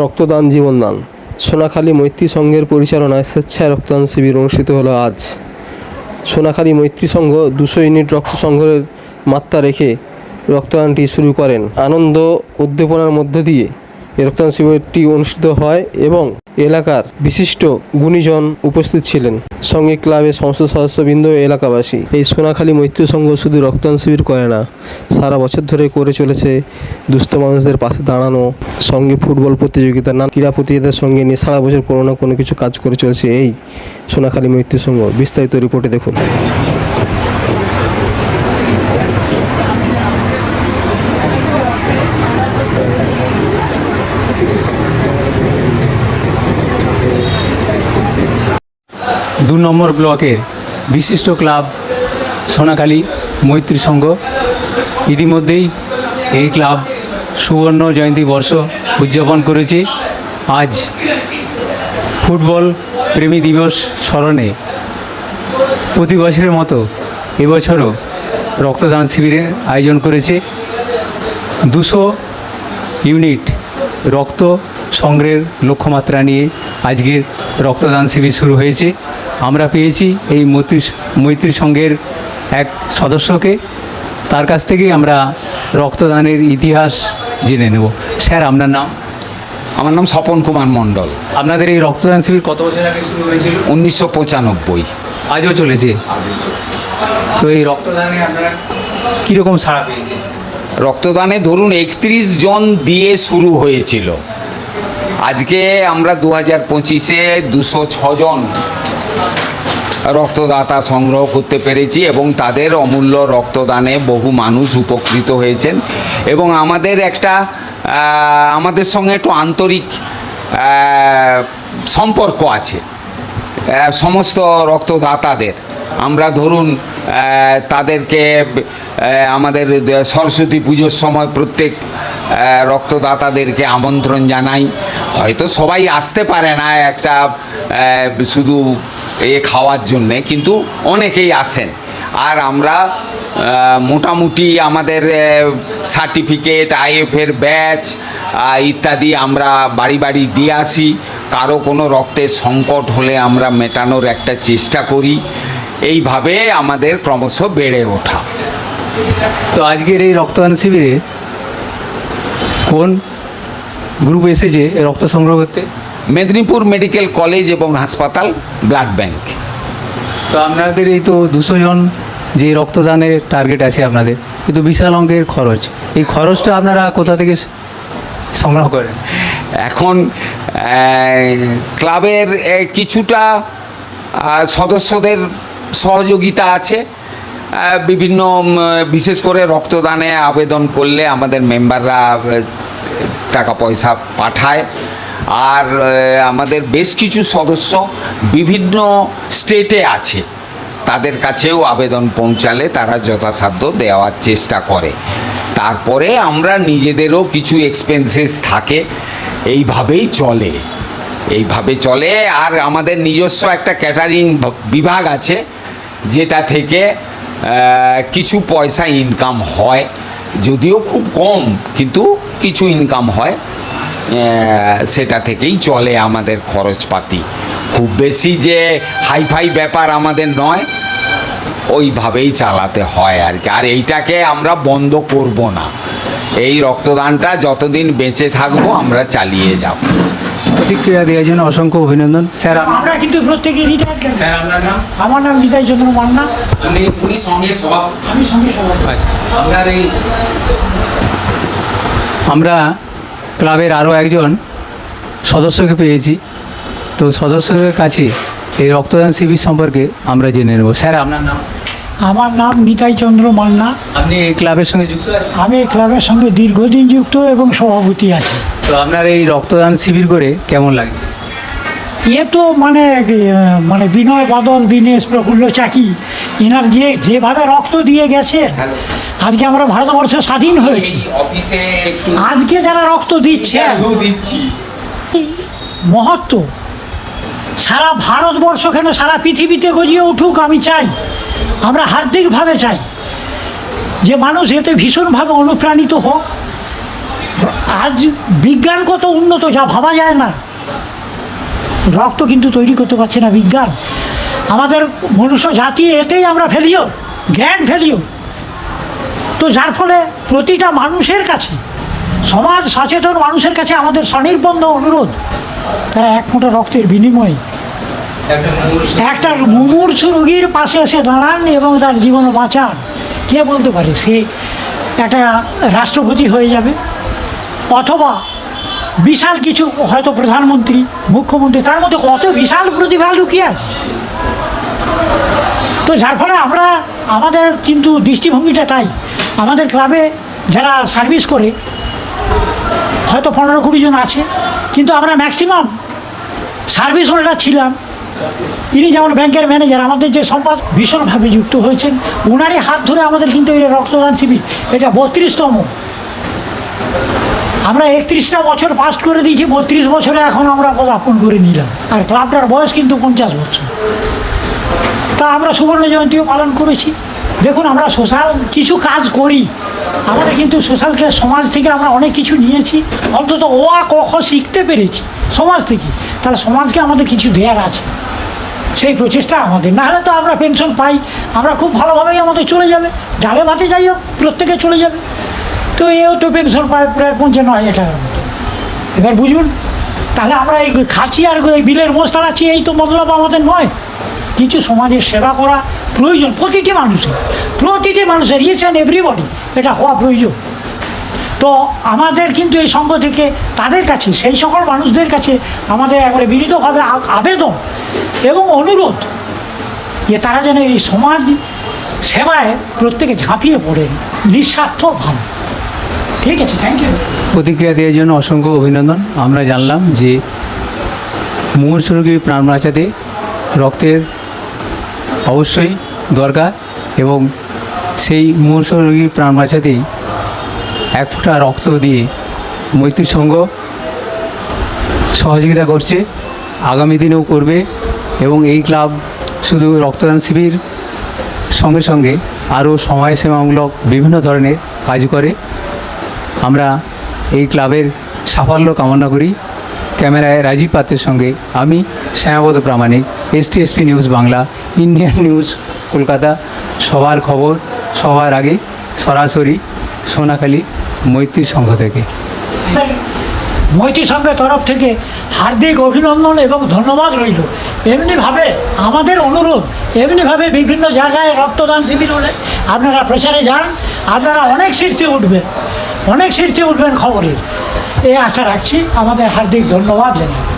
রক্তদান জীবনদান। সোনাখালী মৈত্রী সংঘের পরিচালনায় স্বেচ্ছায় রক্তদান শিবির অনুষ্ঠিত হলো আজ। সোনাখালী মৈত্রী সংঘ 200 ইউনিট রক্ত সংগ্রহের মাত্রা রেখে রক্তদানটি শুরু করেন। আনন্দ উদ্দীপনার মধ্য দিয়ে এই রক্তদান শিবিরটি অনুষ্ঠিত হয় এবং এলাকার বিশিষ্ট গুণীজন উপস্থিত ছিলেন, সঙ্গে ক্লাবের সমস্ত সদস্যবৃন্দ ও এলাকাবাসী। এই সোনাখালী মৈত্রী সংঘ শুধু রক্তদান শিবির করে না, সারা বছর ধরে করে চলেছে দুস্থ মানুষদের পাশে দাঁড়ানো, সঙ্গে ফুটবল প্রতিযোগিতা, নানা ক্রীড়া প্রতিযোগিতার সঙ্গে নিয়ে সারা বছর কোনো না কোনো কিছু কাজ করে চলেছে এই সোনাখালী মৈত্রী সংঘ। বিস্তারিত রিপোর্টে দেখুন। দু নম্বর ব্লকের বিশিষ্ট ক্লাব সোনাখালী মৈত্রী সংঘ ইতিমধ্যেই এই ক্লাব সুবর্ণ জয়ন্তী বর্ষ উদযাপন করেছে। আজ ফুটবল প্রেমী দিবস স্মরণে প্রতি বছরের মতো এবছরও রক্তদান শিবিরের আয়োজন করেছে। 200 ইউনিট রক্ত সংগ্রহের লক্ষ্যমাত্রা নিয়ে আজকের রক্তদান শিবির শুরু হয়েছে। আমরা পেয়েছি এই মৈত্রী সংঘের এক সদস্যকে, তার কাছ থেকেই আমরা রক্তদানের ইতিহাস জেনে নেব। স্যার, আপনার নাম? আমার নাম স্বপন কুমার মণ্ডল। আপনাদের এই রক্তদান শিবির কত বছর আগে শুরু হয়েছিল? 1995। আজও চলেছে। তো এই রক্তদানে আপনারা কীরকম সাড়া পেয়েছেন? রক্তদানে ধরুন 31 জন দিয়ে শুরু হয়েছিল। আজকে আমরা 2025-এ 206 জন রক্তদাতা সংগ্রহ করতে পেরেছি এবং তাদের অমূল্য রক্তদানে বহু মানুষ উপকৃত হয়েছেন এবং আমাদের সঙ্গে একটু আন্তরিক সম্পর্ক আছে সমস্ত রক্তদাতাদের। আমরা ধরুন তাদেরকে আমাদের সরস্বতী পুজোর সময় প্রত্যেক রক্তদাতাদেরকে আমন্ত্রণ জানাই। হয়তো সবাই আসতে পারে না একটা শুধু খাওয়ার জন্যে, কিন্তু অনেকেই আসেন। আর আমরা মোটামুটি আমাদের সার্টিফিকেট, আইএফের ব্যাচ ইত্যাদি আমরা বাড়ি বাড়ি দিয়ে আসি। কারো কোনো রক্তের সংকট হলে আমরা মেটানোর একটা চেষ্টা করি। এইভাবে আমাদের ক্রমশ বেড়ে ওঠা। তো আজকের এই রক্তদান শিবিরে কোন গ্রুপ এসেছে রক্ত সংগ্রহ করতে? মেদিনীপুর মেডিকেল কলেজ এবং হাসপাতাল ব্লাড ব্যাংক। তো আপনাদের এই তো 200 জন যে রক্তদানের টার্গেট আছে আপনাদের, কিন্তু বিশাল অঙ্কের খরচ। এই খরচটা আপনারা কোথা থেকে সংগ্রহ করেন? এখন ক্লাবের কিছুটা সদস্যদের সহযোগিতা আছে। বিভিন্ন বিশেষ করে রক্তদানে আবেদন করলে আমাদের মেম্বাররা টাকা পয়সা পাঠায়। আর আমাদের বেশ কিছু সদস্য বিভিন্ন স্টেটে আছে, তাদের কাছেও আবেদন পৌঁছালে তারা যথাসাধ্য দেওয়ার চেষ্টা করে। তারপরে আমরা নিজেদেরও কিছু এক্সপেন্সেস থাকে, এইভাবে চলে। আর আমাদের নিজস্ব একটা ক্যাটারিং বিভাগ আছে, যেটা থেকে কিছু পয়সা ইনকাম হয়, যদিও খুব কম, কিন্তু কিছু ইনকাম হয়। সেটা থেকেই চলে আমাদের খরচপাতি। খুব বেশি যে হাইফাই ব্যাপার আমাদের নয়, ওইভাবেই চালাতে হয় আর কি। আর এইটাকে আমরা বন্ধ করব না। এই রক্তদানটা যতদিন বেঁচে থাকবো আমরা চালিয়ে যাব। প্রতিক্রিয়া দেওয়ার জন্য অসংখ্য অভিনন্দন। স্যার, আমরা কিন্তু প্রত্যেকে রিটায়ার্ড। স্যার, আপনার নাম? আমার নাম নিতাই চন্দ্র মান্না। উনি সঙ্গে সভাপতি। আমি সঙ্গে সভাপতি। আচ্ছা, আপনার এই আমরা ক্লাবের আরও একজন সদস্যকে পেয়েছি। তো সদস্যদের কাছে এই রক্তদান শিবির সম্পর্কে আমরা জেনে নেব। স্যার, আপনার নাম? আমার নাম নিতাই চন্দ্র মান্না। আপনি এই ক্লাবের সঙ্গে যুক্ত আছেন? আমি এই ক্লাবের সঙ্গে দীর্ঘদিন যুক্ত এবং সভাপতি আছি। তো আপনার এই রক্তদান শিবির করে কেমন লাগছে? এ তো মানে বিনয় বাদল, দীনেশ, প্রফুল্ল চাকি, এনার যেভাবে রক্ত দিয়ে গেছে, আজকে আমরা ভারতবর্ষ স্বাধীন হয়েছি। অফিসে একটু আজকে যারা রক্ত দিচ্ছে মহত্ব সারা ভারতবর্ষ, কেন সারা পৃথিবীতে গজিয়ে উঠুক, আমি চাই, আমরা হার্দিকভাবে চাই যে মানুষ এতে ভীষণভাবে অনুপ্রাণিত হোক। আজ বিজ্ঞান কত উন্নত যা ভাবা যায় না, রক্ত কিন্তু তৈরি করতে পারছে না বিজ্ঞান। আমাদের মনুষ্য জাতি এতেই আমরা ফেলিওর, গ্র্যান্ড ফেলিওর। তো যার ফলে প্রতিটা মানুষের কাছে, সমাজ সচেতন মানুষের কাছে আমাদের স্বনির্বন্ধ অনুরোধ, তারা এক ফোঁটা রক্তের বিনিময়ে একটা মুমূর্ষু রোগীর পাশে এসে দাঁড়ান এবং তার জীবন বাঁচান। কে বলতে পারে সে একটা রাষ্ট্রপতি হয়ে যাবে, অথবা বিশাল কিছু হয়তো প্রধানমন্ত্রী, মুখ্যমন্ত্রী, তার মধ্যে কত বিশাল প্রতিভা লুকিয়ে আছে। তো যার ফলে আমরা আমাদের কিন্তু দৃষ্টিভঙ্গিটা তাই, আমাদের ক্লাবে যারা সার্ভিস করে হয়তো 15-20 জন আছে, কিন্তু আমরা ম্যাক্সিমাম সার্ভিস হোল্ডার ছিলাম। ইনি যেমন ব্যাংকের ম্যানেজার, আমাদের যে সম্পদ ভীষণভাবে যুক্ত হয়েছেন, ওনারই হাত ধরে আমাদের কিন্তু এই রক্তদান শিবির এটা 32তম। আমরা 31টা বছর পাস করে দিয়েছি, 32 বছরে এখন আমরা পদার্পণ করে নিলাম। আর ক্লাবটার বয়স কিন্তু 50 বছর। তা আমরা সুবর্ণ জয়ন্তীও পালন করেছি। দেখুন, আমরা সোশ্যাল কিছু কাজ করি, আমাদের কিন্তু সোশ্যালকে সমাজ থেকে আমরা অনেক কিছু নিয়েছি, অন্তত ও আ ক খ শিখতে পেরেছি সমাজ থেকে। তাহলে সমাজকে আমাদের কিছু দেওয়ার আছে, সেই প্রচেষ্টা আমাদের। নাহলে তো আমরা পেনশন পাই, আমরা খুব ভালোভাবেই আমাদের চলে যাবে, ডালে ভাতে যাই হোক প্রত্যেকে চলে যাবে। তো এও তো পেনশন পায় প্রায় 95,000 টাকার মতো। এবার বুঝুন, তাহলে আমরা এই খাচ্ছি আর এই বিলের মোষ তাড়াচ্ছি, এই তো মতলব আমাদের নয়। কিছু সমাজের সেবা করা প্রয়োজন প্রতিটি মানুষের ইচ অ্যান্ড এভরিবডি, এটা হওয়া প্রয়োজন। তো আমাদের কিন্তু এই সঙ্গ থেকে তাদের কাছে, সেই সকল মানুষদের কাছে আমাদের একবারে বিনীতভাবে আবেদন এবং অনুরোধ যে তারা যেন এই সমাজ সেবায় প্রত্যেকে ঝাঁপিয়ে পড়েন নিঃস্বার্থভাবে। ঠিক আছে, থ্যাংক ইউ। প্রতিক্রিয়া দেওয়ার জন্য অসংখ্য অভিনন্দন। আমরা জানলাম যে মুমূর্ষু রোগীর প্রাণ বাঁচাতে রক্তের অবশ্যই দরকার, এবং সেই মুমূর্ষু রোগীর প্রাণ বাঁচাতেই এক ফোঁটা রক্ত দিয়ে মৈত্রী সংঘ সহযোগিতা করছে, আগামী দিনেও করবে। এবং এই ক্লাব শুধু রক্তদান শিবির সঙ্গে সঙ্গে আরও সমাজসেবামূলক বিভিন্ন ধরনের কাজ করে। আমরা এই ক্লাবের সাফল্য কামনা করি। ক্যামেরায় রাজীব পাত্রের সঙ্গে আমি শ্যামাপদ প্রামাণিক, STSP news Bangla, Indian news Kolkata. সবার খবর সবার আগে সরাসরি সোনাখালী মৈত্রী সংঘ থেকে। মৈত্রী সংঘের তরফ থেকে হার্দিক অভিনন্দন এবং ধন্যবাদ রইল। এমনিভাবে আমাদের অনুরোধ, এমনিভাবে বিভিন্ন জায়গায় রক্তদান শিবির হলে আপনারা প্রচারে যান, আপনারা অনেক শীর্ষে উঠবেন খবরের, এই আশা রাখছি। আমাদের হার্দিক ধন্যবাদ জানাই।